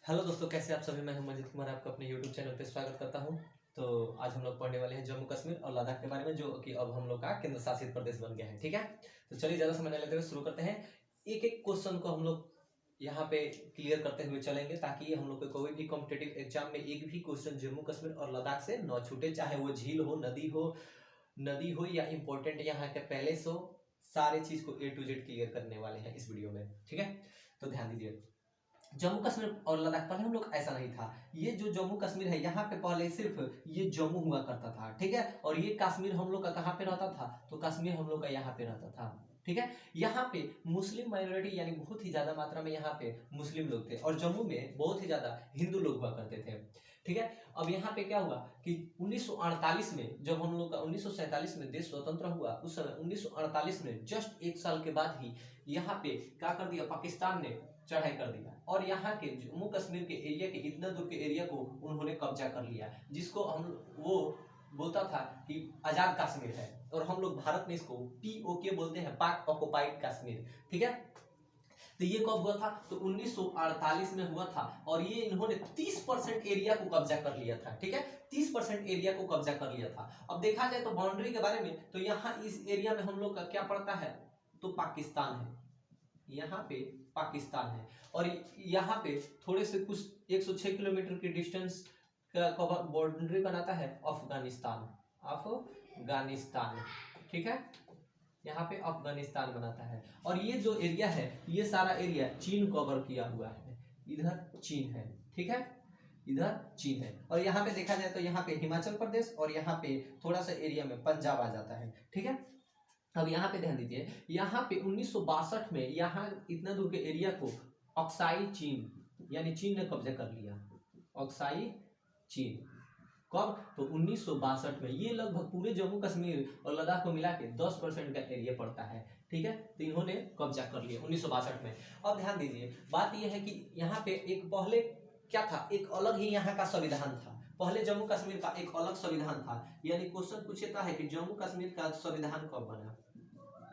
Hello दोस्तों, कैसे आप सभी। मैं हूं मंजित कुमार, आपका अपने यूट्यूब चैनल पे स्वागत करता हूं। तो आज हम लोग पढ़ने वाले हैं जम्मू कश्मीर और लद्दाख के बारे में, जो कि अब हम लोग का केंद्र शासित प्रदेश बन गया है। ठीक है, तो चलिए ज़्यादा समय नहीं लेते हुए शुरू करते हैं। एक एक क्वेश्चन को हम लोग यहाँ पे क्लियर करते हुए चलेंगे, ताकि हम लोग को कोई भी कॉम्पिटेटिव एग्जाम में एक भी क्वेश्चन जम्मू कश्मीर और लद्दाख से न छूटे, चाहे वो झील हो, नदी हो या इम्पोर्टेंट यहाँ के पैलेस हो। सारे चीज को A to Z क्लियर करने वाले हैं इस वीडियो में। ठीक है, तो ध्यान दीजिए। जम्मू कश्मीर और लद्दाख, पहले हम लोग ऐसा नहीं था। ये जो जम्मू कश्मीर है, यहाँ पे पहले सिर्फ ये जम्मू हुआ करता था। ठीक है, और ये कश्मीर हम लोग का कहाँ पे रहता था, तो कश्मीर हम लोग का यहाँ पे रहता था। ठीक है, यहाँ पे मुस्लिम माइनॉरिटी यानी बहुत ही ज्यादा मात्रा में यहाँ पे मुस्लिम लोग थे, और जम्मू में बहुत ही ज्यादा हिंदू लोग हुआ करते थे। ठीक है, अब यहाँ पे क्या हुआ कि 1948 में, जब हम लोग का 1947 में देश स्वतंत्र हुआ, उस समय 1948 में जस्ट एक साल के बाद ही यहाँ पे क्या कर दिया, पाकिस्तान ने चढ़ाई कर दिया, और यहाँ के जम्मू कश्मीर के एरिया के इतना दूर के एरिया को उन्होंने कब्जा कर लिया, जिसको हम वो बोलता था कि आजाद कश्मीर है, और हम लोग भारत में इसको POK बोलते हैं, पाक ऑक्युपाइड कश्मीर। ठीक है, तो ये कब हुआ था, तो 1948 में हुआ था, और ये इन्होंने 30% एरिया को कब्जा कर लिया था। ठीक है, 30% एरिया को कब्जा कर लिया था। अब देखा जाए तो बाउंड्री के बारे में, तो यहाँ इस एरिया में हम लोग का क्या पड़ता है, तो पाकिस्तान है, यहाँ पे पाकिस्तान है, और यहाँ पे थोड़े से कुछ 106 किलोमीटर की डिस्टेंस का कवर बाउंड्री बनाता है अफगानिस्तान। ठीक है, यहाँ पे अफगानिस्तान बनाता है, और ये जो एरिया है, ये सारा एरिया चीन कवर किया हुआ है। इधर चीन है, ठीक है, इधर चीन है, और यहाँ पे देखा जाए तो यहाँ पे हिमाचल प्रदेश, और यहाँ पे थोड़ा सा एरिया में पंजाब आ जाता है। ठीक है, अब यहाँ पे ध्यान दीजिए, यहाँ पे 1962 में यहाँ इतना दूर के एरिया को ऑक्साई चीन यानी चीन ने कब्जा कर लिया। ऑक्साई चीन कब, तो 1962 में। ये लगभग पूरे जम्मू कश्मीर और लद्दाख को मिला के 10% का एरिया पड़ता है। ठीक है, तो इन्होंने कब्जा कर लिया 1962 में। अब ध्यान दीजिए, बात यह है कि यहाँ पे एक पहले क्या था, एक अलग ही यहाँ का संविधान था। पहले जम्मू कश्मीर का एक अलग संविधान था, यानी क्वेश्चन पूछता है कि जम्मू कश्मीर का संविधान कब बना।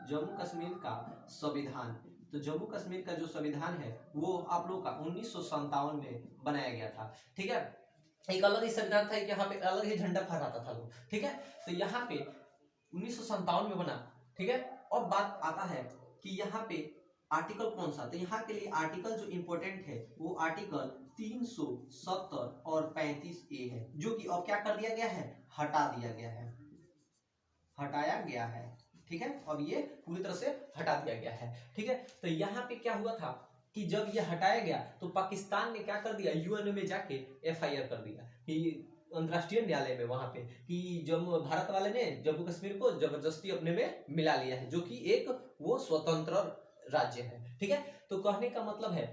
जम्मू कश्मीर का संविधान, तो जम्मू कश्मीर का जो संविधान है वो आप लोग का 1957 में बनाया गया था। ठीक है, एक अलग ही संविधान था, यहाँ पे अलग ही झंडा फहराता था लोग। ठीक है, तो यहाँ पे 1957 में बना। ठीक है, अब बात आता है कि यहाँ पे आर्टिकल कौन सा, तो यहाँ के लिए आर्टिकल जो इंपॉर्टेंट है वो आर्टिकल 370 और 35A है, जो कि अब क्या कर दिया गया है, हटा दिया गया है, हटाया गया है। ठीक है, अब ये पूरी तरह से हटा दिया गया है। ठीक है, तो यहाँ पे क्या हुआ था कि जब ये हटाया गया तो पाकिस्तान ने क्या कर दिया, UN में जाके FIR कर दिया कि अंतर्राष्ट्रीय न्यायालय में, वहां पे कि जम्मू भारत वाले ने जम्मू कश्मीर को जबरदस्ती अपने में मिला लिया है, जो कि एक वो स्वतंत्र राज्य है। ठीक है, तो कहने का मतलब है,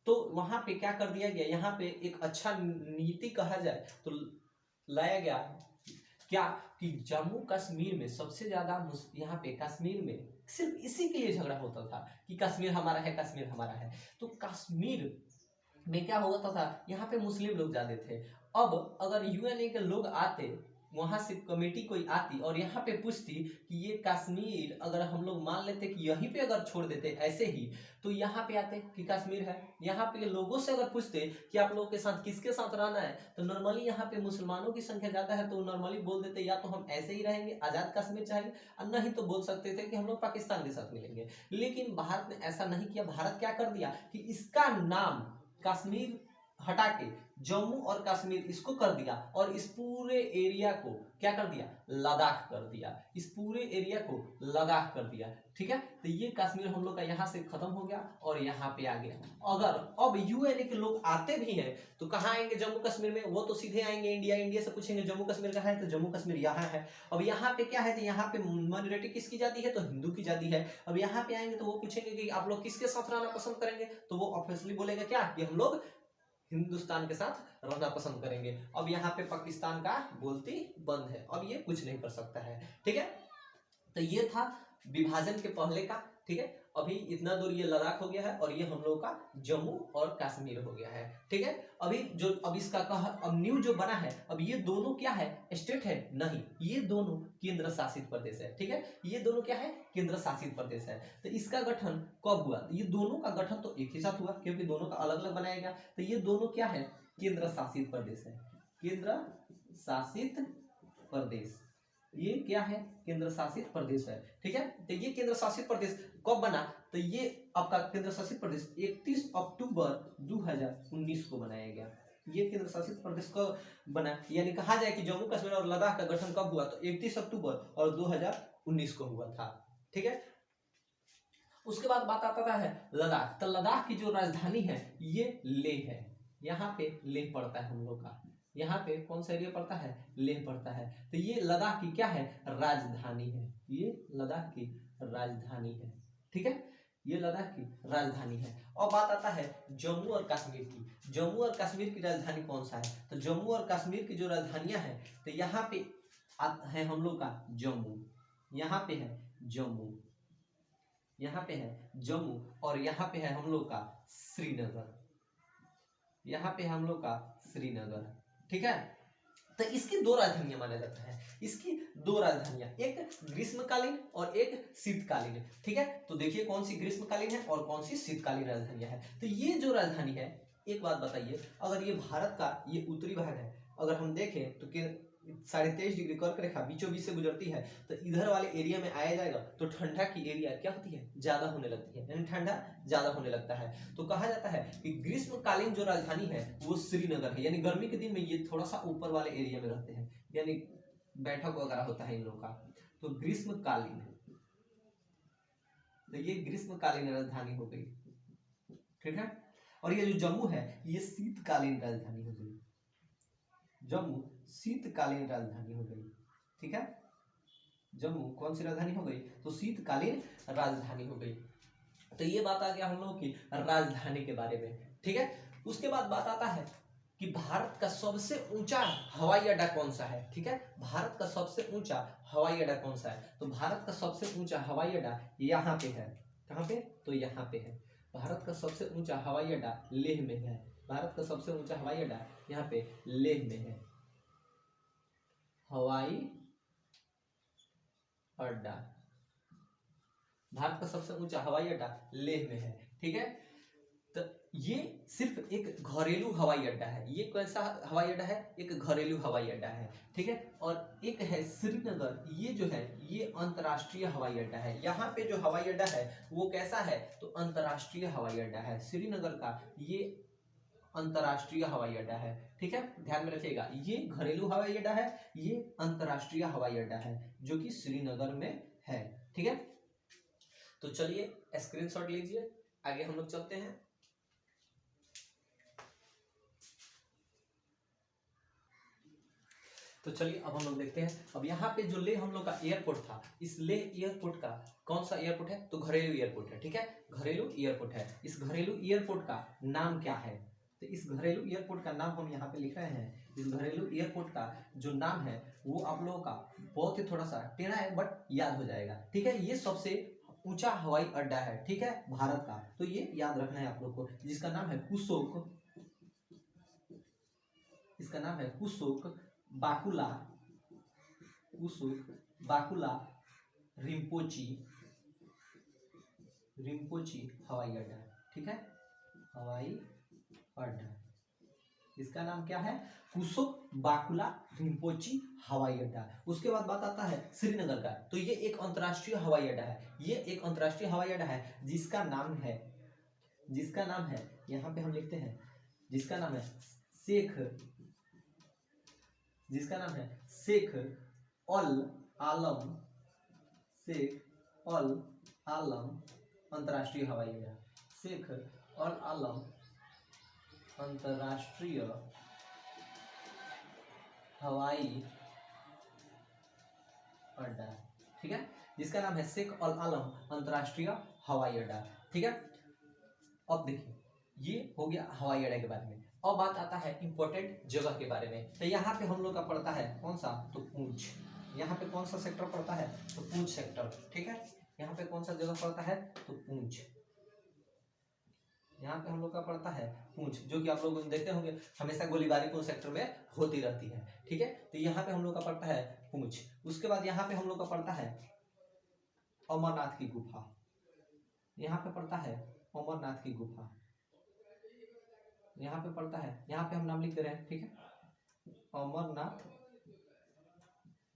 तो वहां पे क्या कर दिया गया, यहाँ पे एक अच्छा नीति कहा जाए तो लाया गया क्या, कि जम्मू कश्मीर में सबसे ज्यादा यहाँ पे कश्मीर में सिर्फ इसी के लिए झगड़ा होता था कि कश्मीर हमारा है, कश्मीर हमारा है। तो कश्मीर में क्या होता था, यहाँ पे मुस्लिम लोग ज्यादा थे। अब अगर UN के लोग आते, वहां से कमेटी कोई आती और यहाँ पे पूछती कि ये कश्मीर अगर हम लोग मान लेते कि यहीं पे अगर छोड़ देते ऐसे ही, तो यहाँ पे आते कि कश्मीर है। यहाँ पे लोगों से अगर पूछते कि आप लोगों के साथ किसके साथ रहना है, तो नॉर्मली यहाँ पे मुसलमानों की संख्या ज्यादा है, तो नॉर्मली बोल देते या तो हम ऐसे ही रहेंगे, आजाद कश्मीर चाहिए, और नहीं तो बोल सकते थे कि हम लोग पाकिस्तान के साथ मिलेंगे। लेकिन भारत ने ऐसा नहीं किया। भारत क्या कर दिया कि इसका नाम कश्मीर हटा के जम्मू और कश्मीर इसको कर दिया, और इस पूरे एरिया को क्या कर दिया, लद्दाख कर दिया। इस पूरे एरिया को लद्दाख कर दिया। ठीक है, तो ये कश्मीर हम लोग का यहाँ से खत्म हो गया और यहाँ पे आ गया। अगर अब UN के लोग आते भी हैं तो कहाँ आएंगे, जम्मू कश्मीर में, वो तो सीधे आएंगे इंडिया, इंडिया से पूछेंगे जम्मू कश्मीर कहाँ है, तो जम्मू कश्मीर यहाँ है। अब यहाँ पे क्या है, तो यहाँ पे माइनॉरिटी किसकी जाती है, तो हिंदू की जाती है। अब यहाँ पे आएंगे तो वो पूछेंगे कि आप लोग किसके साथ रहना पसंद करेंगे, तो वो ऑब्वियसली बोलेगा क्या, कि हम लोग हिंदुस्तान के साथ रहना पसंद करेंगे। अब यहाँ पे पाकिस्तान का बोलती बंद है, अब ये कुछ नहीं कर सकता है। ठीक है, तो ये था विभाजन के पहले का। ठीक है, अभी इतना दूर ये लद्दाख हो गया है और ये हम लोग का जम्मू और कश्मीर हो गया है। ठीक है, अभी जो अब इसका अब न्यू जो बना है, अब ये दोनों क्या है, स्टेट है नहीं, ये दोनों केंद्र शासित प्रदेश है। ठीक है, ये दोनों क्या है, केंद्र शासित प्रदेश है। तो इसका गठन कब हुआ, ये दोनों का गठन तो एक ही साथ हुआ क्योंकि दोनों का अलग अलग बनाया गया। तो ये दोनों क्या है, केंद्र शासित प्रदेश है, केंद्र शासित प्रदेश, ये क्या है, केंद्र शासित प्रदेश है। ठीक है, तो ये केंद्र शासित प्रदेश कब बना, तो ये आपका केंद्र शासित प्रदेश 31 अक्टूबर 2019 को बनाया गया। ये केंद्र शासित प्रदेश कब बना, यानी कहा जाए कि जम्मू कश्मीर और लद्दाख का गठन कब हुआ, तो 31 अक्टूबर और 2019 को हुआ था। ठीक है, उसके बाद बात आता है लद्दाख। तो लद्दाख की जो राजधानी है ये लेह है, यहाँ पे लेह पड़ता है हम लोग का, यहाँ पे कौन सा एरिया पड़ता है, लेह पड़ता है। तो ये लद्दाख की क्या है, राजधानी है, ये लद्दाख की राजधानी है। ठीक है, ये लद्दाख की राजधानी है। और बात आता है जम्मू और कश्मीर की। जम्मू और कश्मीर की राजधानी कौन सा है, तो जम्मू और कश्मीर की जो राजधानियां हैं, तो यहाँ पे है हम लोग का जम्मू, यहाँ पे है जम्मू, यहाँ पे है जम्मू, और यहाँ पे है हम लोग का श्रीनगर, यहाँ पे हम लोग का श्रीनगर। ठीक है, तो इसकी दो राजधानियां माना जाता है, इसकी दो राजधानियां, एक ग्रीष्मकालीन और एक शीतकालीन। ठीक है, तो देखिए कौन सी ग्रीष्मकालीन है और कौन सी शीतकालीन राजधानियां है। तो ये जो राजधानी है, एक बात बताइए, अगर ये भारत का ये उत्तरी भाग है, अगर हम देखें तो 23.5 डिग्री कर्क रेखा बीचों बीच से गुजरती है, तो इधर वाले एरिया में आया जाएगा तो ठंडा की एरिया क्या होती है, ज्यादा होने लगती है, यानी ठंडा ज्यादा होने लगता है। तो कहा जाता है कि ग्रीष्मकालीन जो राजधानी है वो श्रीनगर है, यानी गर्मी के दिन में ये थोड़ा सा ऊपर वाले एरिया में रहते हैं, यानी बैठक वगैरह होता है इन लोगों का। तो ग्रीष्मकालीन, तो ये ग्रीष्मकालीन राजधानी हो गई। ठीक है, और ये जो जम्मू है ये शीतकालीन राजधानी हो गई, जम्मू शीतकालीन राजधानी हो गई। ठीक है, जम्मू कौन सी राजधानी हो गई, तो शीतकालीन राजधानी हो गई। तो ये बात आ गया हम लोगों की राजधानी के बारे में। ठीक है, उसके बाद बात आता है कि भारत का सबसे ऊंचा हवाई अड्डा कौन सा है। ठीक है, भारत का सबसे ऊंचा हवाई अड्डा कौन सा है, तो भारत का सबसे ऊंचा हवाई अड्डा यहाँ पे है, कहाँ पे, तो यहाँ पे है। भारत का सबसे ऊंचा हवाई अड्डा लेह में है, भारत का सबसे ऊंचा हवाई अड्डा यहाँ पे लेह में है, हवाई अड्डा, भारत का सबसे ऊंचा हवाई अड्डा लेह में है। ठीक है, तो ये सिर्फ एक घरेलू हवाई अड्डा है, ये कैसा हवाई अड्डा है, एक घरेलू हवाई अड्डा है। ठीक है, और एक है श्रीनगर, ये जो है ये अंतर्राष्ट्रीय हवाई अड्डा है। यहाँ पे जो हवाई अड्डा है वो कैसा है, तो अंतर्राष्ट्रीय हवाई अड्डा है, श्रीनगर का ये अंतर्राष्ट्रीय हवाई अड्डा है। ठीक है, ध्यान में रखिएगा, ये घरेलू हवाई अड्डा है, ये अंतर्राष्ट्रीय हवाई अड्डा है जो कि श्रीनगर में है। ठीक है, तो चलिए स्क्रीनशॉट लीजिए, आगे हम लोग चलते हैं। तो चलिए अब हम लोग देखते हैं, अब यहाँ पे जो ले हम लोग का एयरपोर्ट था, इस ले एयरपोर्ट का कौन सा एयरपोर्ट है, तो घरेलू एयरपोर्ट है। ठीक है, घरेलू एयरपोर्ट है। इस घरेलू एयरपोर्ट का नाम क्या है, तो इस घरेलू एयरपोर्ट का नाम हम यहाँ पे लिख रहे हैं। इस घरेलू एयरपोर्ट का जो नाम है वो आप लोगों का बहुत ही थोड़ा सा टेढ़ा है बट याद हो जाएगा। ठीक है, ये सबसे ऊंचा हवाई अड्डा है, ठीक है, भारत का, तो ये याद रखना है आप लोग को, जिसका नाम है कुशोक, इसका नाम है कुशोक बाकुला, कुशोक बाकुला रिम्पोची, रिम्पोची हवाई अड्डा। ठीक है, हवाई अड्डा, इसका नाम क्या है, कुशोक बाकुला रिम्पोची हवाई अड्डा। उसके बाद बात आता है श्रीनगर का, तो ये एक अंतर्राष्ट्रीय हवाई अड्डा है, ये एक अंतर्राष्ट्रीय हवाई अड्डा है जिसका नाम है, जिसका नाम है, यहाँ पे हम लिखते हैं, जिसका नाम है शेख, जिसका नाम है शेख अल आलम, शेख अल आलम अंतर्राष्ट्रीय हवाई अड्डा, शेख अल आलम अंतर्राष्ट्रीय हवाई अड्डा। ठीक है, जिसका नाम है शेख अल आलम अंतर्राष्ट्रीय हवाई अड्डा। ठीक है, अब देखिए ये हो गया हवाई अड्डे के बारे में। अब बात आता है इंपॉर्टेंट जगह के बारे में। तो यहाँ पे हम लोग का पड़ता है कौन सा, तो पूंछ, यहाँ पे कौन सा सेक्टर पड़ता है, तो पूंछ सेक्टर। ठीक है, यहाँ पे कौन सा जगह पड़ता है, तो पूंछ। यहाँ पे हम लोग का पड़ता है पूंछ, जो कि आप लोग देखते होंगे हमेशा गोलीबारी पूंछ सेक्टर में होती रहती है, ठीक है। तो यहाँ पे हम लोग का पड़ता है पूंछ। उसके बाद यहाँ पे हम लोग का पड़ता है अमरनाथ की गुफा। यहाँ पे पड़ता है अमरनाथ की गुफा, यहाँ पे पड़ता है, यहाँ पे हम नाम लिख दे रहे हैं, ठीक है, अमरनाथ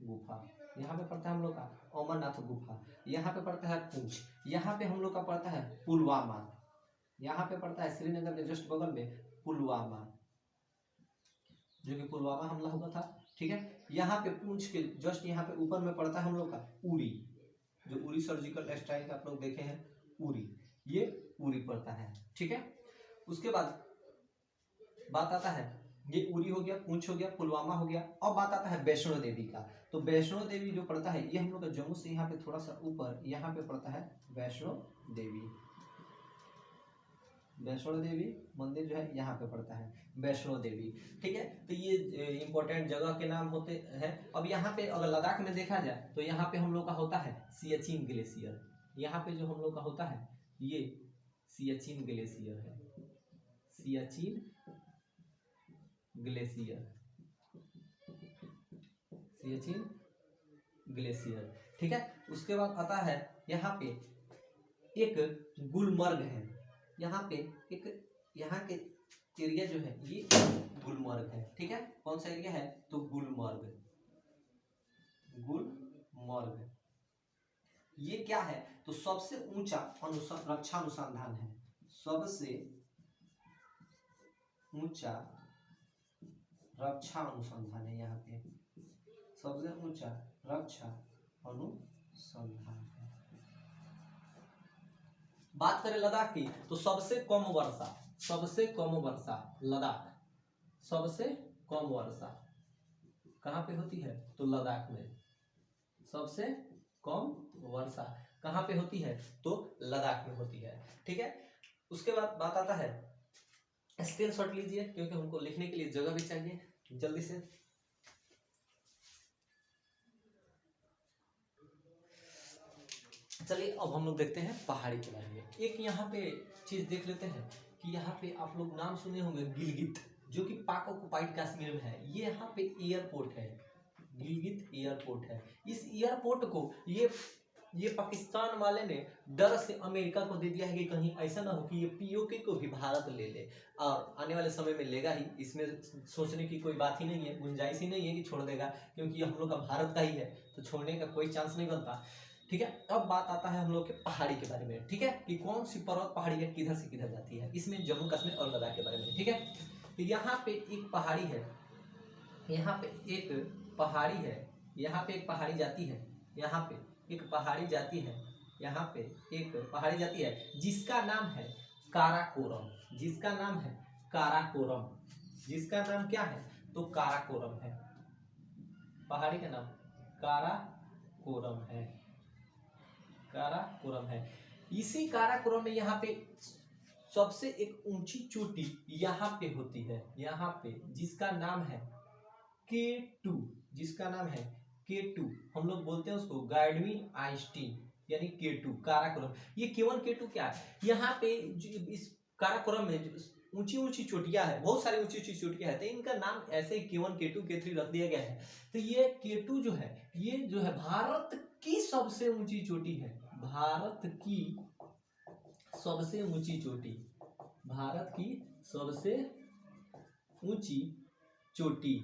गुफा। यहाँ पे पड़ता है हम लोग का अमरनाथ गुफा। यहाँ पे पड़ता है पूंछ। यहाँ पे हम लोग का पड़ता है पुलवामा। यहाँ पे पड़ता है श्रीनगर के जस्ट बगल में पुलवामा, जो कि पुलवामा हमला हुआ था, ठीक है। यहाँ पे पूंछ के जस्ट यहाँ पे ऊपर में पड़ता है हम लोग का उरी, जो उरी सर्जिकल स्ट्राइक आप लोग देखे हैं, उरी, ये उरी पड़ता है, ठीक है। उसके बाद बात आता है, ये उरी हो गया, पूंछ हो गया, पुलवामा हो गया। अब बात आता है वैष्णो देवी का। तो वैष्णो देवी जो पड़ता है ये हम लोग का जम्मू से यहाँ पे थोड़ा सा ऊपर, यहाँ पे पड़ता है वैष्णो देवी। वैष्णो देवी मंदिर जो है यहाँ पे पड़ता है वैष्णो देवी, ठीक है। तो ये इंपॉर्टेंट जगह के नाम होते हैं। अब यहाँ पे अगर लद्दाख में देखा जाए तो यहाँ पे हम लोग का होता है सियाचिन ग्लेशियर। यहाँ पे जो हम लोग का होता है ये सियाचिन ग्लेशियर है, सियाचिन ग्लेशियर, सियाचिन ग्लेशियर, ठीक है। उसके बाद आता है यहाँ पे एक गुलमर्ग है। यहाँ पे एक, यहाँ के एरिया जो है ये गुलमर्ग है, ठीक है। कौन सा एरिया है, तो गुलमर्ग, गुलमर्ग। ये क्या है, तो सबसे ऊंचा रक्षा अनुसंधान है, सबसे ऊंचा रक्षा अनुसंधान है। यहाँ पे सबसे ऊंचा रक्षा अनुसंधान है। बात करें लद्दाख की तो सबसे कम वर्षा, सबसे कम वर्षा लद्दाख, सबसे कम वर्षा कहाँ पे होती है, तो लद्दाख में सबसे कम वर्षा कहाँ पे होती है, तो लद्दाख में होती है, ठीक है। उसके बाद बात आता है, स्क्रीनशॉट लीजिए क्योंकि हमको लिखने के लिए जगह भी चाहिए जल्दी से। चलिए अब हम लोग देखते हैं पहाड़ी के बारे में। एक यहाँ पे चीज देख लेते हैं कि यहाँ पे आप लोग नाम सुने होंगे गिलगित, जो कि पाक ऑक्युपाइड कश्मीर में है। ये यहाँ पे एयरपोर्ट है, गिलगित एयरपोर्ट है। इस एयरपोर्ट को ये पाकिस्तान वाले ने डर से अमेरिका को दे दिया है कि कहीं ऐसा ना हो कि ये पीओके को भी भारत ले ले, और आने वाले समय में लेगा ही, इसमें सोचने की कोई बात ही नहीं है, गुंजाइश ही नहीं है कि छोड़ देगा, क्योंकि ये हम लोग का भारत का ही है, तो छोड़ने का कोई चांस नहीं बनता, ठीक है। अब बात आता है हम लोग के पहाड़ी के बारे में, ठीक है, कि कौन सी पर्वत पहाड़ी है, किधर से किधर जाती है, इसमें जम्मू कश्मीर और लद्दाख के बारे में, ठीक है। तो यहाँ पे एक पहाड़ी है, यहाँ पे एक पहाड़ी है, यहाँ पे एक पहाड़ी जाती है, यहाँ पे एक पहाड़ी जाती है, यहाँ पे एक पहाड़ी जाती है जिसका नाम है काराकोरम, जिसका नाम है काराकोरम, जिसका नाम क्या है, तो काराकोरम है, पहाड़ी का नाम काराकोरम है, काराकोरम है। इसी काराकोरम में यहाँ पे सबसे एक ऊंची चोटी यहाँ पे होती है, यहाँ पे, जिसका नाम है K2, जिसका नाम है K2, हम लोग बोलते हैं उसको गाइडविन आइंस्टीन, यानी K2 काराकोरम। ये K1 K2 क्या है, यहाँ पे इस काराकोरम में ऊंची ऊंची चोटियां है, बहुत सारी ऊंची ऊंची चोटियां है, तो इनका नाम ऐसे ही K1 K2 K3 रख दिया गया है। तो ये K2 जो है, ये जो है भारत की सबसे ऊंची चोटी है, भारत की सबसे ऊंची चोटी, भारत की सबसे ऊंची चोटी,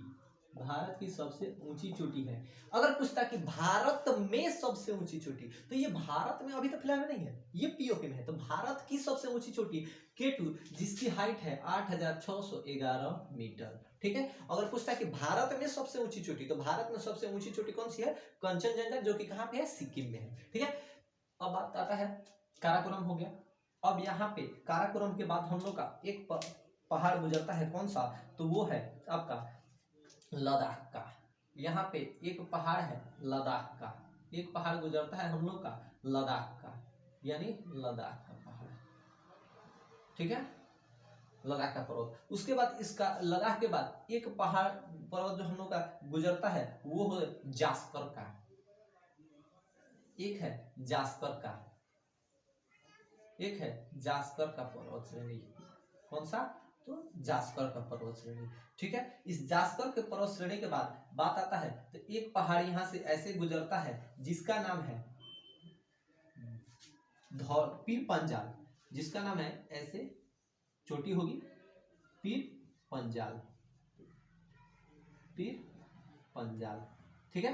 भारत की सबसे ऊंची चोटी है। अगर पूछता कि भारत में सबसे ऊंची चोटी, तो ये भारत में अभी तो फिलहाल में नहीं है, ये पीओके में है। तो भारत की सबसे ऊंची चोटी K2, जिसकी हाइट है 8611 मीटर, ठीक है। अगर पूछता है कि भारत में सबसे ऊंची चोटी, तो भारत में सबसे ऊंची चोटी कौन सी है, कंचनजंगा, जो कि कहाँ पे है, सिक्किम में है, ठीक है। अब बात आता है, काराकोरम हो गया। अब यहाँ पे काराकोरम के बाद हम लोग का एक पहाड़ गुजरता है, कौन सा, तो वो है आपका लद्दाख का। यहाँ पे एक पहाड़ है लद्दाख का, एक पहाड़ गुजरता है हम लोग का लद्दाख का, यानी लद्दाख का पहाड़, ठीक है, लद्दाख का पर्वत। उसके बाद इसका लद्दाख के बाद एक पहाड़ पर्वत जो हम लोग का गुजरता है वो है जास्कर का, एक है जास्पर का, एक है जास्पर का पर्वत श्रेणी। कौन सा? तो जास्पर का पर्वत श्रेणी। ठीक है, इस जास्पर के पर्वत श्रेणी के बाद बात आता है तो एक पहाड़ यहां से ऐसे गुजरता है जिसका नाम है पीर पंजाल, जिसका नाम है ऐसे चोटी होगी पीर पंजाल, पीर पंजाल। ठीक है,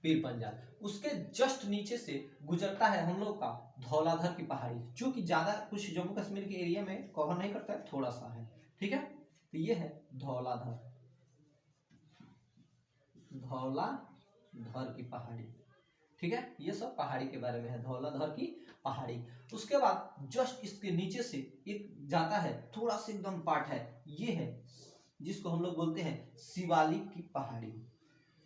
पीर पंजाल। उसके जस्ट नीचे से गुजरता है हम लोग का धौलाधर की पहाड़ी, जो कि ज्यादा कुछ जम्मू कश्मीर के एरिया में कवर नहीं करता है, थोड़ा सा है। ठीक है, तो ये है धौलाधर, धौलाधर की पहाड़ी। ठीक है, ये सब पहाड़ी के बारे में है, धौलाधर की पहाड़ी। उसके बाद जस्ट इसके नीचे से एक जाता है, थोड़ा सा एकदम पार्ट है, ये है जिसको हम लोग बोलते हैं शिवालिक की पहाड़ी।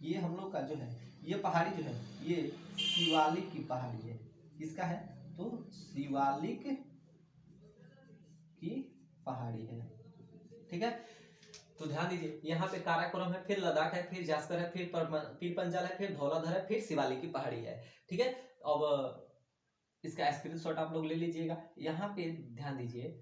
ये हम लोग का जो है ये पहाड़ी जो है ये शिवालिक की पहाड़ी है। किसका है? तो शिवालिक की पहाड़ी है। ठीक है, तो ध्यान दीजिए, यहाँ पे काराकोरम है, फिर लद्दाख है, फिर जास्कर है, फिर पीर पंजाल है, फिर धौलाधर है, फिर शिवालिक की पहाड़ी है। ठीक है, अब इसका स्क्रीनशॉट आप लोग ले लीजिएगा। यहाँ पे ध्यान दीजिए,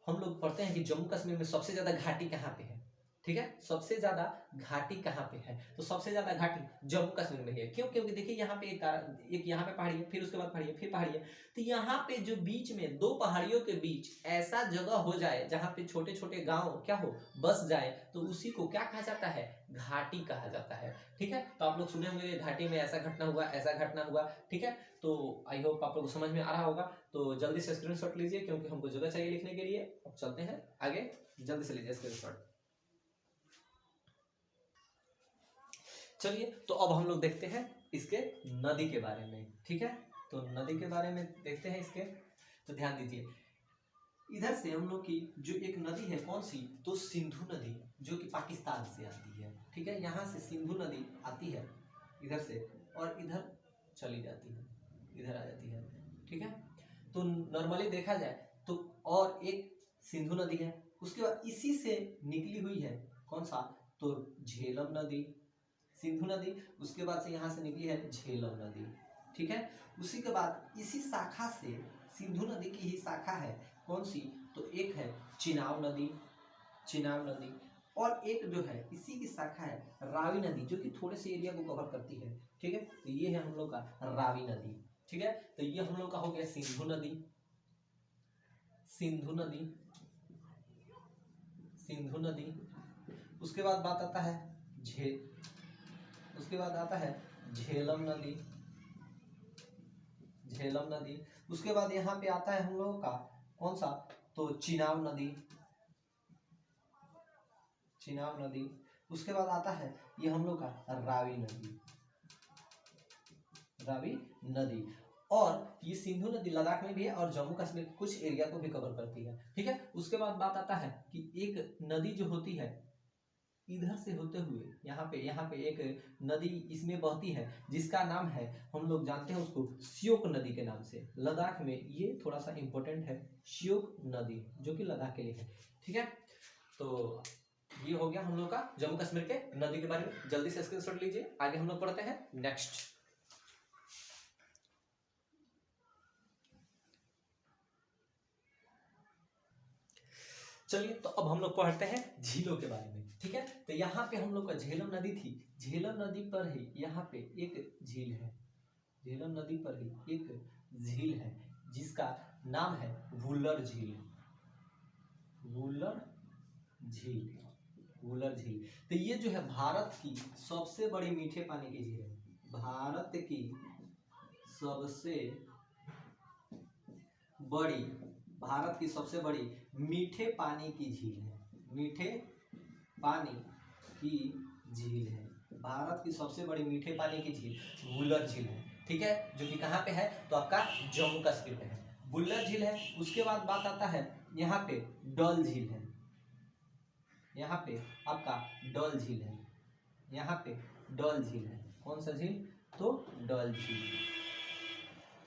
हम लोग पढ़ते हैं कि जम्मू कश्मीर में सबसे ज्यादा घाटी कहाँ पे है। ठीक है, सबसे ज्यादा घाटी कहाँ पे है? तो सबसे ज्यादा घाटी जम्मू कश्मीर में है। क्यों? क्योंकि देखिए यहाँ पे एक यहाँ पे पहाड़ी है, फिर उसके बाद पहाड़ी है, फिर पहाड़ी है। तो यहाँ पे जो बीच में दो पहाड़ियों के बीच ऐसा जगह हो जाए जहाँ पे छोटे छोटे गांव क्या हो बस जाए, तो उसी को क्या कहा जाता है? घाटी कहा जाता है। ठीक है, तो आप लोग सुने होंगे घाटी में ऐसा घटना हुआ, ऐसा घटना हुआ। ठीक है, तो आई होप आप लोग को समझ में आ रहा होगा। तो जल्दी से स्क्रीनशॉट लीजिए क्योंकि हमको जगह चाहिए लिखने के लिए। अब चलते हैं आगे, जल्दी से लीजिए स्क्रीनशॉट। चलिए, तो अब हम लोग देखते हैं इसके नदी के बारे में। ठीक है, तो नदी के बारे में देखते हैं इसके। तो ध्यान दीजिए, इधर से हम लोग की जो एक नदी है, कौन सी? तो सिंधु नदी, जो कि पाकिस्तान से आती है। ठीक है, यहाँ से सिंधु नदी आती है इधर से, और इधर चली जाती है, इधर आ जाती है। ठीक है, तो नॉर्मली देखा जाए तो और एक सिंधु नदी है, उसके बाद इसी से निकली हुई है कौन सा? तो झेलम नदी, सिंधु नदी, उसके बाद से यहाँ से निकली है झेलम नदी। ठीक है, उसी के बाद इसी शाखा से, सिंधु नदी की ही शाखा है कौन सी? तो एक है चिनाब नदी, चिनाब नदी, और एक जो है इसी की शाखा है रावी नदी, जो कि थोड़े से एरिया को कवर करती है। ठीक है, तो ये है हम लोग का रावी नदी। ठीक है, तो ये हम लोग का हो गया सिंधु नदी, सिंधु नदी, सिंधु नदी। उसके बाद बात आता है उसके बाद आता है झेलम नदी, झेलम नदी। उसके बाद यहाँ पे आता है हम लोगों का कौन सा? तो चिनाब नदी, चिनाब नदी। उसके बाद आता है ये हम लोग का रावी नदी, रावी नदी। और ये सिंधु नदी लद्दाख में भी है और जम्मू कश्मीर के कुछ एरिया को भी कवर करती है। ठीक है, उसके बाद बात आता है कि एक नदी जो होती है इधर से होते हुए यहाँ पे एक नदी इसमें बहती है, जिसका नाम है, हम लोग जानते हैं उसको श्योक नदी के नाम से। लद्दाख में ये थोड़ा सा इंपॉर्टेंट है, श्योक नदी, जो कि लद्दाख के लिए है। ठीक है, तो ये हो गया हम लोग का जम्मू कश्मीर के नदी के बारे में। जल्दी से स्क्रीनशॉट लीजिए, आगे हम लोग पढ़ते हैं नेक्स्ट। चलिए, तो अब हम लोग पढ़ते हैं झीलों के बारे में। ठीक है, तो यहाँ पे हम लोग का झेलम नदी थी, झेलम नदी पर ही यहाँ पे एक झील है, झेलम नदी पर ही एक झील है जिसका नाम है वुलर झील, वुलर झील, वुलर झील। तो ये जो है भारत की सबसे बड़ी मीठे पानी की झील है, भारत की सबसे बड़ी, भारत की सबसे बड़ी मीठे पानी की झील है, मीठे पानी की झील है, भारत की सबसे बड़ी मीठे पानी की झील वुलर झील है। ठीक है, जो कि कहाँ पे है? तो आपका जम्मू कश्मीर में है, वुलर झील है। उसके बाद बात आता है यहाँ पे डल झील है, यहाँ पे आपका डल झील है, यहाँ पे डल झील है। कौन सा झील? तो डल झील,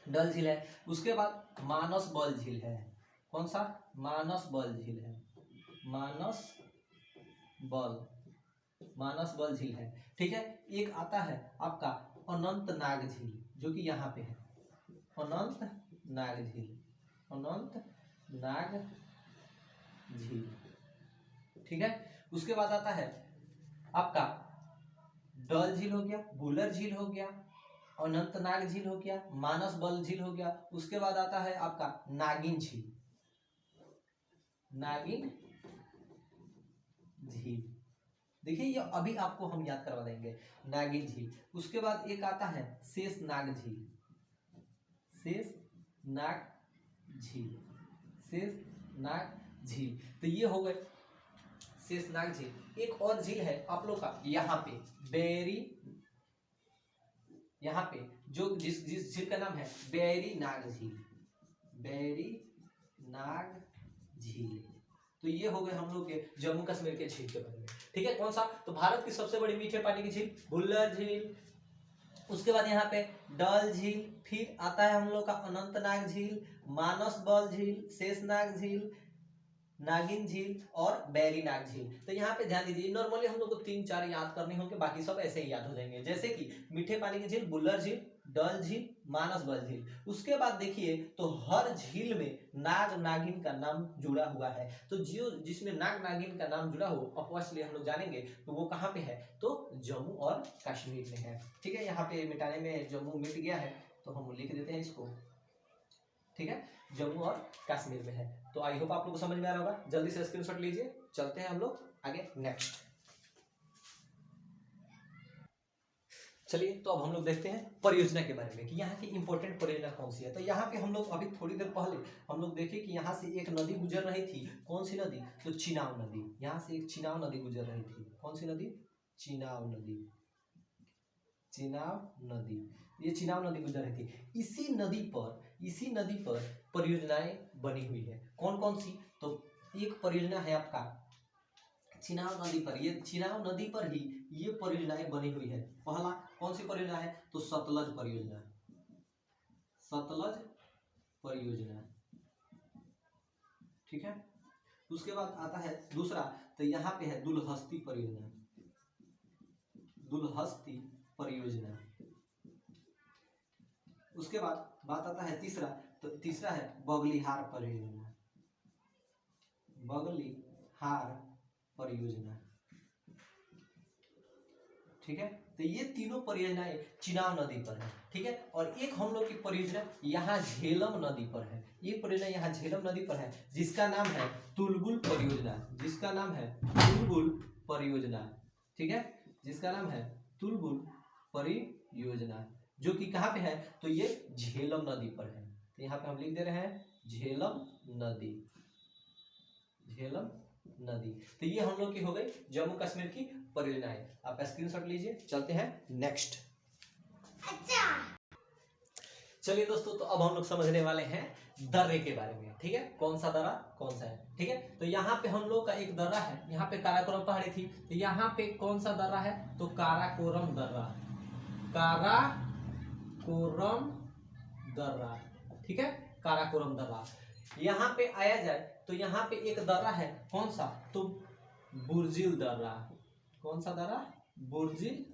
डल झील है। उसके बाद मानस बल झील है, कौन सा? मानस बल झील है, मानस बल, मानस झील है। ठीक है, एक आता है आपका अनंतनाग झील, जो कि यहाँ पे है, अनंत नाग झील, अनंत नाग झील। ठीक है, उसके बाद आता है आपका डल झील हो गया, बुलर झील हो गया, अनंतनाग झील हो गया, मानस बल झील हो गया। उसके बाद आता है आपका नागिन झील, नागिन झील। देखिए ये अभी आपको हम याद करवा देंगे, नागिन झील। उसके बाद एक आता है शेषनाग झील, शेषनाग झील, शेषनाग झील। तो ये हो गए शेषनाग झील। एक और झील है आप लोग का यहाँ पे बेरी, यहाँ पे जो जिस जिस झील का नाम है बेरी नाग झील, बेरी नाग झील। तो ये हो गए हम लोग के जम्मू कश्मीर के झील के बारे में। ठीक है, कौन सा? तो भारत की सबसे बड़ी मीठे पानी की झील बुल्लर झील। उसके बाद यहाँ पे डल झील, फिर आता है हम लोग का अनंतनाग झील, मानस बल झील, शेषनाग झील, नागिन झील और बैरीनाग झील। तो यहाँ पे ध्यान दीजिए, नॉर्मली हम लोग को 3-4 याद करने होंगे, बाकी सब ऐसे ही याद हो जाएंगे। जैसे कि मीठे पानी की झील बुल्लर झील, डल झील, मानस बल झील। उसके बाद देखिए तो हर झील में नाग नागिन का नाम जुड़ा हुआ है। तो जो जिसमें नाग नागिन का नाम जुड़ा हो ऑब्वियसली हम लोग जानेंगे तो वो कहाँ पे है, तो जम्मू और कश्मीर में है। ठीक है, यहाँ पे मिटाने में जम्मू मिट गया है तो हम लिख देते हैं इसको। ठीक है, जम्मू और कश्मीर में है। तो आई होप आप लोग को समझ में आ रहा होगा। जल्दी से स्क्रीनशॉट लीजिए, चलते हैं हम लोग आगे नेक्स्ट। चलिए तो अब हम लोग देखते हैं परियोजना के बारे में कि यहाँ की इंपॉर्टेंट परियोजना कौन सी है। तो यहाँ पे हम लोग अभी थोड़ी देर पहले हम लोग देखे कि यहाँ से एक नदी गुजर रही थी। कौन सी नदी? तो चिनाव नदी। यहाँ से एक चिनाव नदी गुजर रही थी। कौन सी नदी? चिनाव नदी, चिनाव नदी। ये चिनाव नदी गुजर रही थी। इसी नदी पर परियोजनाएं बनी हुई है। कौन कौन सी? तो एक परियोजना है आपका चिनाव नदी पर, ये चिनाव नदी पर ही ये परियोजनाएं बनी हुई है। पहला कौन सी परियोजना है? तो सतलज परियोजना, सतलज परियोजना। ठीक है, उसके बाद आता है दूसरा, तो यहाँ पे है दुलहस्ती परियोजना, दुलहस्ती परियोजना। उसके बाद बात आता है तीसरा, तो तीसरा है बगलिहार परियोजना, बगलिहार परियोजना। ठीक है, तो ये तीनों परियोजनाएं चिनाव नदी पर है। ठीक है, और एक हम लोग की परियोजना यहाँ झेलम नदी पर है। ये परियोजना यहाँ झेलम नदी पर है जिसका नाम है तुलबुल परियोजना, जिसका नाम है तुलबुल परियोजना। ठीक है, जिसका नाम है तुलबुल परियोजना, जो कि कहाँ पे है? तो ये झेलम नदी पर है। तो यहाँ पे हम लिख दे रहे हैं झेलम नदी, झेलम नदी। तो ये हम लोग की हो गई जम्मू कश्मीर की परियोजनाएं। आप स्क्रीनशॉट लीजिए, चलते हैं नेक्स्ट। अच्छा, चलिए दोस्तों, तो अब हम लोग समझने वाले हैं दर्रे के बारे में। ठीक है, कौन सा दर्रा कौन सा है। ठीक है, तो यहाँ पे हम लोग का एक दर्रा है, यहाँ पे काराकोरम पहाड़ी थी। तो यहाँ पे कौन सा दर्रा है? तो काराकोरम दर्रा, काराकोरम दर्रा। ठीक है, काराकोरम दर्रा। यहाँ पे आया जाए तो यहाँ पे एक दर्रा है, कौन सा? तो बुर्जिल दर्रा। कौन सा दर्रा? बुर्जिल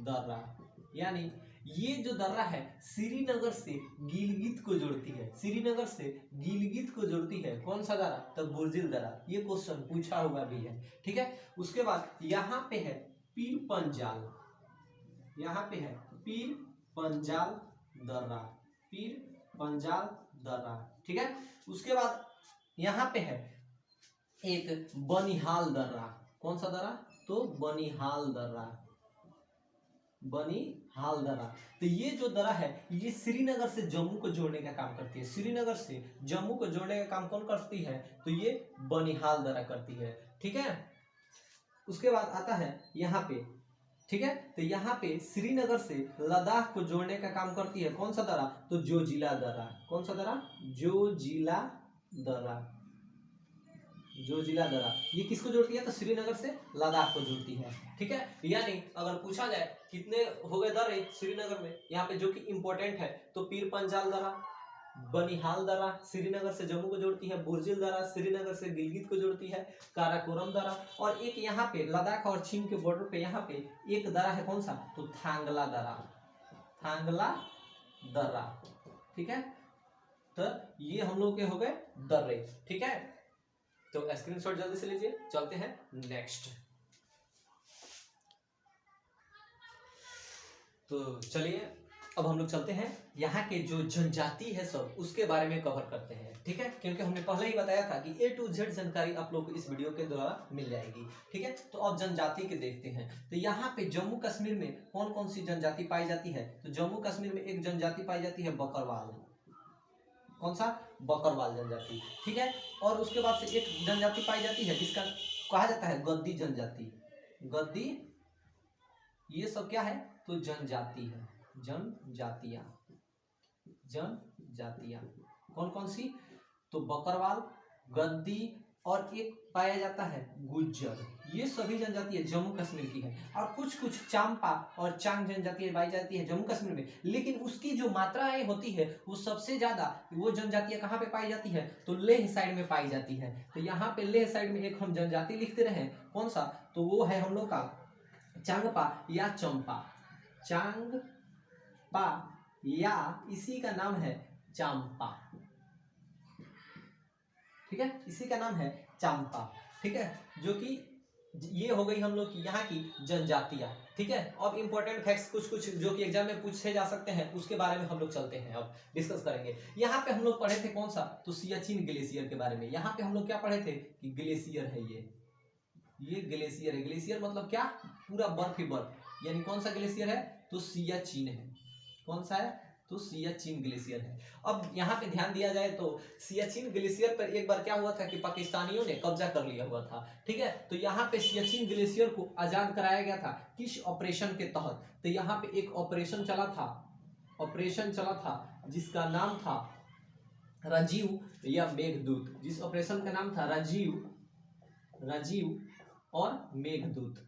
दर्रा। यानी ये जो दर्रा है श्रीनगर से गिलगित को जोड़ती है, श्रीनगर से गिलगित को जोड़ती है। कौन सा दर्रा? तो बुर्जिल दर्रा। ये क्वेश्चन पूछा हुआ भी है। ठीक है, उसके बाद यहाँ पे है पीर पंजाल, यहाँ पे है पीर पंजाल दर्रा, पीर पंजाल दर्रा। ठीक है, उसके बाद यहाँ पे है एक बनिहाल दर्रा। कौन सा दर्रा? तो बनिहाल दर्रा, बनिहाल दर्रा। तो ये जो दर्रा है ये श्रीनगर से जम्मू को जोड़ने का काम करती है। श्रीनगर से जम्मू को जोड़ने का काम कौन करती है? तो ये बनिहाल दर्रा करती है। ठीक है, उसके बाद आता है यहाँ पे। ठीक है, तो यहाँ पे श्रीनगर से लद्दाख को जोड़ने का काम करती है कौन सा दर्रा? तो जोजिला दर्रा। कौन सा दर्रा? जोजिला दर्रा, जोजिला दर्रा। ये किसको जोड़ती है? तो श्रीनगर से लद्दाख को जोड़ती है। ठीक है, यानी अगर पूछा जाए कितने हो गए दर्रे श्रीनगर में यहाँ पे जो कि इंपॉर्टेंट है, तो पीर पंजाल दर्रा, बनिहाल दर्रा श्रीनगर से जम्मू को जोड़ती है, बुर्जिल दर्रा श्रीनगर से गिलगित को जोड़ती है, काराकोरम दर्रा, और एक यहाँ पे लद्दाख और चीन के बॉर्डर पे यहाँ पे एक दर्रा है, कौन सा? तो थांगला दर्रा, थांगला दर्रा। ठीक है, तो ये हम लोग के हो गए दर्रे। ठीक है, तो स्क्रीनशॉट जल्दी से लीजिए, चलते हैं नेक्स्ट। तो चलिए अब हम लोग चलते हैं यहाँ के जो जनजाति है सब उसके बारे में कवर करते हैं। ठीक है, क्योंकि हमने पहले ही बताया था कि A to Z जानकारी आप लोग को इस वीडियो के द्वारा मिल जाएगी। ठीक है, तो अब जनजाति के देखते हैं। तो यहाँ पे जम्मू कश्मीर में कौन कौन सी जनजाति पाई जाती है? तो जम्मू कश्मीर में एक जनजाति पाई जाती है बकरवाल। कौन सा? बकरवाल जनजाति। ठीक है, और उसके बाद से एक जनजाति पाई जाती है जिसका कहा जाता है गद्दी जनजाति। गद्दी, ये सब क्या है? तो जनजाति है, जनजातियां। जनजातियां कौन कौन सी? तो बकरवाल, गद्दी और एक पाया जाता है गुज्जर। ये सभी जनजातियां जम्मू कश्मीर की है। और कुछ कुछ चांपा और चांग जनजातियां पाई जाती है जम्मू कश्मीर में, लेकिन उसकी जो मात्राएं होती है वो सबसे ज्यादा वो जनजातियां कहाँ पे पाई जाती है? तो लेह साइड में पाई जाती है। तो यहाँ पे लेह साइड में एक हम जनजाति लिखते रहे, कौन सा? तो वो है हम लोग का चांगपा या चंपा। चांगपा या इसी का नाम है चांपा। ठीक है, इसी का नाम है चांपा। ठीक है, जो कि ये हो गई हम लोग की यहाँ की जनजातियां। ठीक है, अब इंपॉर्टेंट फैक्ट्स कुछ कुछ जो कि एग्जाम में पूछे जा सकते हैं उसके बारे में हम लोग चलते हैं, अब डिस्कस करेंगे। यहाँ पे हम लोग पढ़े थे कौन सा? तो सियाचिन ग्लेशियर के बारे में। यहाँ पे हम लोग क्या पढ़े थे कि ग्लेशियर है ये ग्लेशियर है। ग्लेशियर मतलब क्या? पूरा बर्फ ही बर्फ, यानी कौन सा ग्लेशियर है? तो सियाचिन है। कौन सा है? तो सियाचिन ग्लेशियर है। अब यहाँ पे ध्यान दिया जाए तो सियाचिन ग्लेशियर पर एक बार क्या हुआ था कि पाकिस्तानियों ने कब्जा कर लिया हुआ था। ठीक है, तो यहाँ पे सियाचिन ग्लेशियर को आजाद कराया गया था किस ऑपरेशन के तहत? तो यहाँ पे एक ऑपरेशन चला था जिसका नाम था राजीव या मेघदूत। जिस ऑपरेशन का नाम था राजीव और मेघदूत।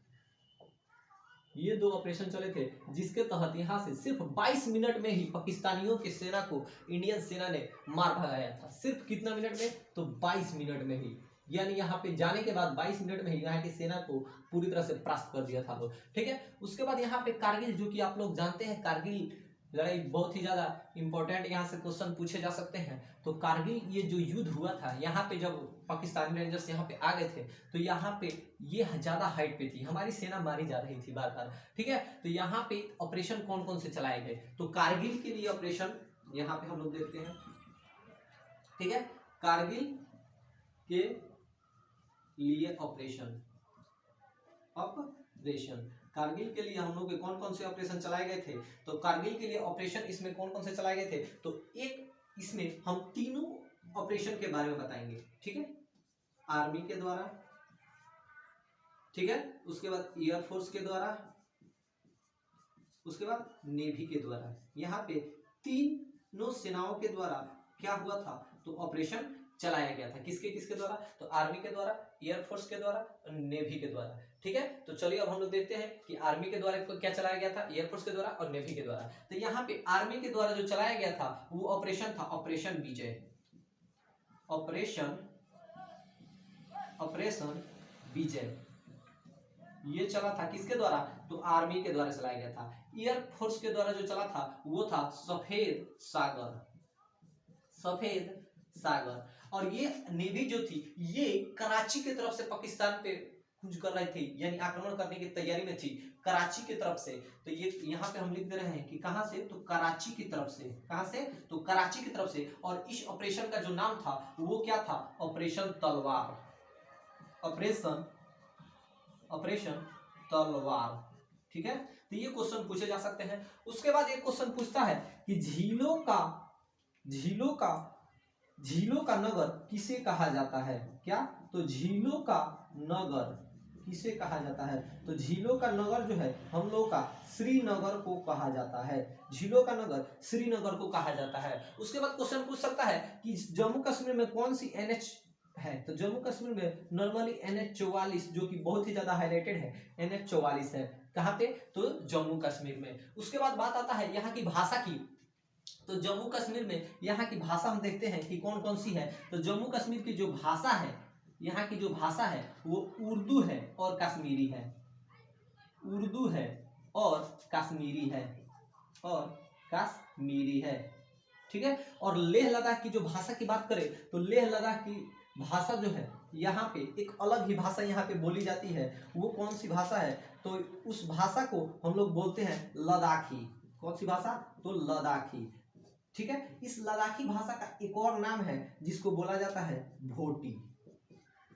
ये दो ऑपरेशन चले थे जिसके तहत यहाँ से सिर्फ 22 मिनट में ही पाकिस्तानियों की सेना को इंडियन सेना ने मार भगाया था। सिर्फ कितना मिनट में? तो 22 मिनट में ही, यानी यहाँ पे जाने के बाद 22 मिनट में ही यहाँ की सेना को पूरी तरह से परास्त कर दिया था लोग। ठीक है, उसके बाद यहाँ पे कारगिल, जो कि आप लोग जानते हैं कारगिल लड़ाई बहुत ही ज्यादा इंपॉर्टेंट, यहाँ से क्वेश्चन पूछे जा सकते हैं। तो कारगिल ये जो युद्ध हुआ था, यहाँ पे जब पाकिस्तानी रेंजर्स यहाँ पे आ गए थे तो यहाँ पे ये ज्यादा हाइट पे थी, हमारी सेना मारी जा रही थी बार बार। ठीक है, तो यहाँ पे ऑपरेशन कौन कौन से चलाए गए? तो कारगिल के लिए ऑपरेशन यहाँ पे हम लोग देखते हैं। ठीक है, कारगिल के लिए ऑपरेशन कारगिल के लिए हम लोग के कौन कौन से ऑपरेशन चलाए गए थे? तो कारगिल के लिए ऑपरेशन इसमें कौन कौन से चलाए गए थे? तो एक इसमें हम तीनों ऑपरेशन के बारे में बताएंगे। ठीक है, आर्मी के द्वारा, ठीक है, उसके बाद एयरफोर्स के द्वारा, उसके बाद नेवी के द्वारा। यहाँ पे तीनों सेनाओं के द्वारा क्या हुआ था? तो ऑपरेशन चलाया गया था। किसके किसके द्वारा? तो आर्मी के द्वारा, एयरफोर्स के द्वारा और नेवी के द्वारा। ठीक है, तो चलिए अब हम लोग देखते हैं कि आर्मी के द्वारा क्या चलाया गया था, एयरफोर्स के द्वारा और नेवी के द्वारा। तो यहाँ पे आर्मी के द्वारा जो चलाया गया था वो ऑपरेशन था ऑपरेशन विजय। ऑपरेशन विजय ये चला था किसके द्वारा? तो आर्मी के द्वारा चलाया गया था। एयरफोर्स के द्वारा जो चला था वो था सफेद सागर। और ये नेवी जो थी ये कराची की तरफ से पाकिस्तान पे कूच कर रही थी, यानी आक्रमण करने की तैयारी में थी कराची की तरफ से। तो ये यहाँ पे हम लिख दे रहे हैं कि कहां से? तो कराची की तरफ से। कहां से? तो कराची की तरफ से। और इस ऑपरेशन का जो नाम था वो क्या था? ऑपरेशन तलवार। ऑपरेशन तलवार। ठीक है, तो ये क्वेश्चन पूछे जा सकते हैं। उसके बाद एक क्वेश्चन पूछता है कि झीलों का नगर किसे कहा जाता है? क्या? तो झीलों का नगर किसे कहा जाता है? तो झीलों का नगर जो है हम लोग का श्रीनगर को कहा जाता है। झीलों का नगर श्रीनगर को कहा जाता है। उसके बाद क्वेश्चन पूछ सकता है कि जम्मू कश्मीर में कौन सी NH है? तो जम्मू कश्मीर में नॉर्मली NH-44 जो कि बहुत ही ज्यादा हाईलाइटेड है, NH-44 है। कहाँ पे? तो जम्मू कश्मीर में। उसके बाद बात आता है यहाँ की भाषा की। तो जम्मू कश्मीर में यहाँ की भाषा हम देखते हैं कि कौन कौन सी है। तो जम्मू कश्मीर की जो भाषा है, यहाँ की जो भाषा है वो उर्दू है और कश्मीरी है। उर्दू है और कश्मीरी है। ठीक है। और लेह लद्दाख की जो भाषा की बात करें तो लेह लद्दाख की भाषा जो है यहाँ पे एक अलग ही भाषा यहाँ पे बोली जाती है। वो कौन सी भाषा है? तो उस भाषा को हम लोग बोलते हैं लद्दाखी। कौन सी भाषा? तो लद्दाखी। ठीक है। इस लद्दाखी भाषा का एक और नाम है जिसको बोला जाता है भोटी,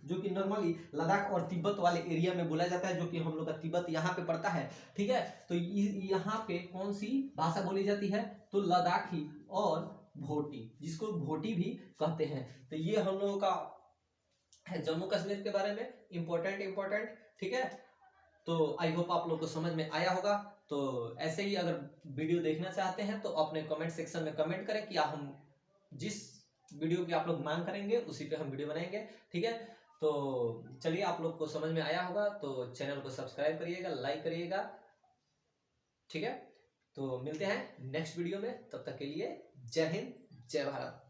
जो कि नॉर्मली लद्दाख और तिब्बत वाले एरिया में बोला जाता है, जो कि हम लोग का तिब्बत यहाँ पे पड़ता है। ठीक है। तो यहाँ पे कौन सी भाषा बोली जाती है? तो लद्दाखी और भोटी, जिसको भोटी भी कहते हैं। तो ये हम लोगों का है जम्मू कश्मीर के बारे में इंपॉर्टेंट। ठीक है। तो आई होप आप लोग को समझ में आया होगा। तो ऐसे ही अगर वीडियो देखना चाहते हैं तो अपने कमेंट सेक्शन में कमेंट करें कि हम जिस वीडियो की आप लोग मांग करेंगे उसी पे हम वीडियो बनाएंगे। ठीक है। तो चलिए, आप लोग को समझ में आया होगा तो चैनल को सब्सक्राइब करिएगा, लाइक करिएगा। ठीक है। तो मिलते हैं नेक्स्ट वीडियो में, तब तक के लिए जय हिंद, जय भारत।